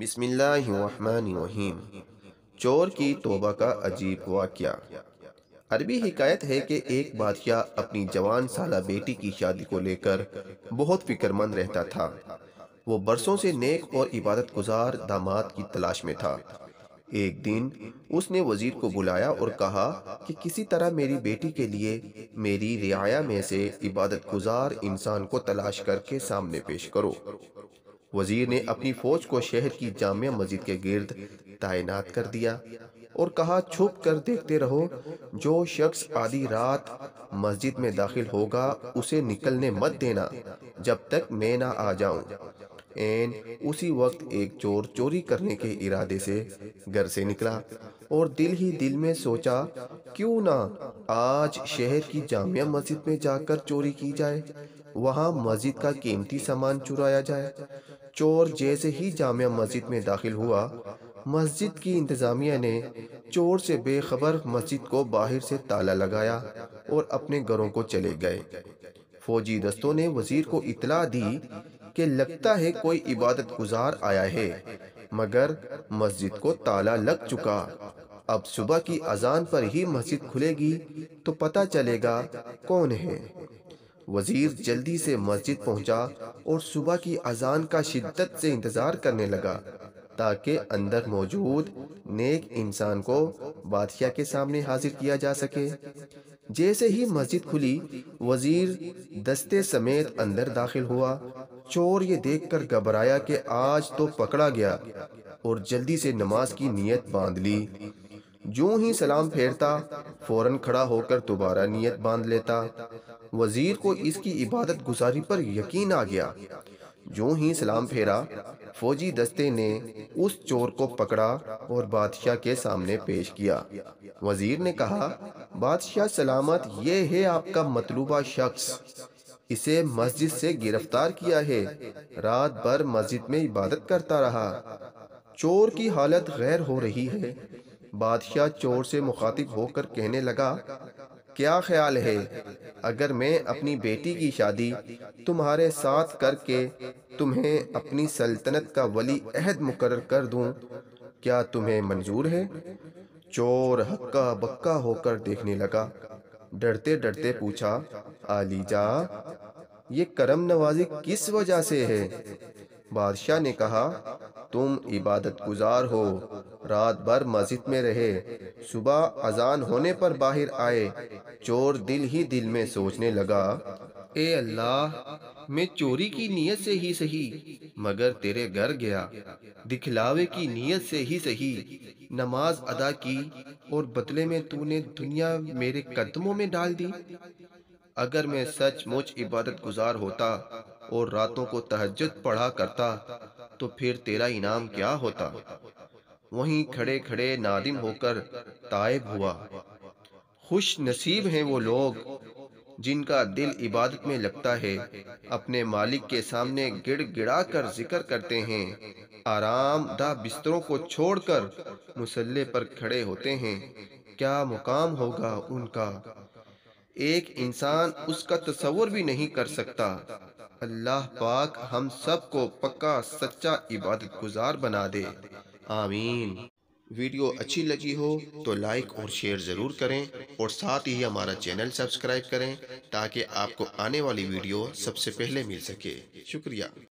بسم اللہ الرحمن الرحیم۔ چور کی توبہ کا عجیب واقعہ۔ عربی حکایت ہے کہ ایک بادشاہ اپنی جوان سالہ بیٹی کی شادی کو لے کر بہت فکر مند رہتا تھا۔ وہ برسوں سے نیک اور عبادت گزار داماد کی تلاش میں تھا۔ ایک دن اس نے وزیر کو بلایا اور کہا کہ کسی طرح میری بیٹی کے لیے میری رعایا میں سے عبادت گزار انسان کو تلاش کر کے سامنے پیش کرو۔ وزیر نے اپنی فوج کو شہر کی جامع مسجد کے گرد تعینات کر دیا اور کہا، چھپ کر دیکھتے رہو، جو شخص آدھی رات مسجد میں داخل ہوگا اسے نکلنے مت دینا جب تک میں نہ آ جاؤں۔ عین اسی وقت ایک چور چوری کرنے کے ارادے سے گھر سے نکلا اور دل ہی دل میں سوچا، کیوں نہ آج شہر کی جامع مسجد میں جا کر چوری کی جائے، وہاں مسجد کا قیمتی سامان چرایا جائے۔ چور جیسے ہی جامع مسجد میں داخل ہوا، مسجد کی انتظامیہ نے چور سے بے خبر مسجد کو باہر سے تالا لگایا اور اپنے گھروں کو چلے گئے۔ فوجی دستوں نے وزیر کو اطلاع دی کہ لگتا ہے کوئی عبادت گزار آیا ہے، مگر مسجد کو تالا لگ چکا۔ اب صبح کی اذان پر ہی مسجد کھلے گی تو پتہ چلے گا کون ہے۔ وزیر جلدی سے مسجد پہنچا اور صبح کی اذان کا شدت سے انتظار کرنے لگا تاکہ اندر موجود نیک انسان کو بادشاہ کے سامنے حاضر کیا جا سکے۔ جیسے ہی مسجد کھلی، وزیر دستے سمیت اندر داخل ہوا۔ چور یہ دیکھ کر گھبرایا کہ آج تو پکڑا گیا اور جلدی سے نماز کی نیت باندھ لی۔ جوں ہی سلام پھیرتا، فوراً کھڑا ہو کر دوبارہ نیت باندھ لیتا۔ وزیر کو اس کی عبادت گزاری پر یقین آ گیا۔ جوں ہی سلام پھیرا، فوجی دستے نے اس چور کو پکڑا اور بادشاہ کے سامنے پیش کیا۔ وزیر نے کہا، بادشاہ سلامت، یہ ہے آپ کا مطلوبہ شخص، اسے مسجد سے گرفتار کیا ہے، رات بھر مسجد میں عبادت کرتا رہا۔ چور کی حالت غیر ہو رہی ہے۔ بادشاہ چور سے مخاطب ہو کر کہنے لگا، کیا خیال ہے اگر میں اپنی بیٹی کی شادی تمہارے ساتھ کر کے تمہیں اپنی سلطنت کا ولی عہد مقرر کر دوں؟ کیا تمہیں منظور ہے؟ چور ہکا بکا ہو کر دیکھنے لگا، ڈرتے ڈرتے پوچھا، عالی جاں، یہ کرم نوازی کس وجہ سے ہے؟ بادشاہ نے کہا، تم عبادت گزار ہو، رات بھر مسجد میں رہے، صبح اذان ہونے پر باہر آئے۔ چور دل ہی دل میں سوچنے لگا، اے اللہ، میں چوری کی نیت سے ہی صحیح مگر تیرے گھر گیا، دکھلاوے کی نیت سے ہی صحیح نماز ادا کی اور بدلے میں تو نے دنیا میرے قدموں میں ڈال دی۔ اگر میں سچ مچ عبادت گزار ہوتا اور راتوں کو تہجد پڑھا کرتا تو پھر تیرا انعام کیا ہوتا؟ وہیں کھڑے کھڑے نادم ہو کر تائب ہوا۔ خوش نصیب ہیں وہ لوگ جن کا دل عبادت میں لگتا ہے، اپنے مالک کے سامنے گڑ گڑا کر ذکر کرتے ہیں، آرام دہ بستروں کو چھوڑ کر مصلی پر کھڑے ہوتے ہیں۔ کیا مقام ہوگا ان کا، ایک انسان اس کا تصور بھی نہیں کر سکتا۔ اللہ پاک ہم سب کو پکا سچا عبادت گزار بنا دے، آمین۔ ویڈیو اچھی لگی ہو تو لائک اور شیئر ضرور کریں اور ساتھ ہی ہمارا چینل سبسکرائب کریں تاکہ آپ کو آنے والی ویڈیو سب سے پہلے مل سکے۔ شکریہ۔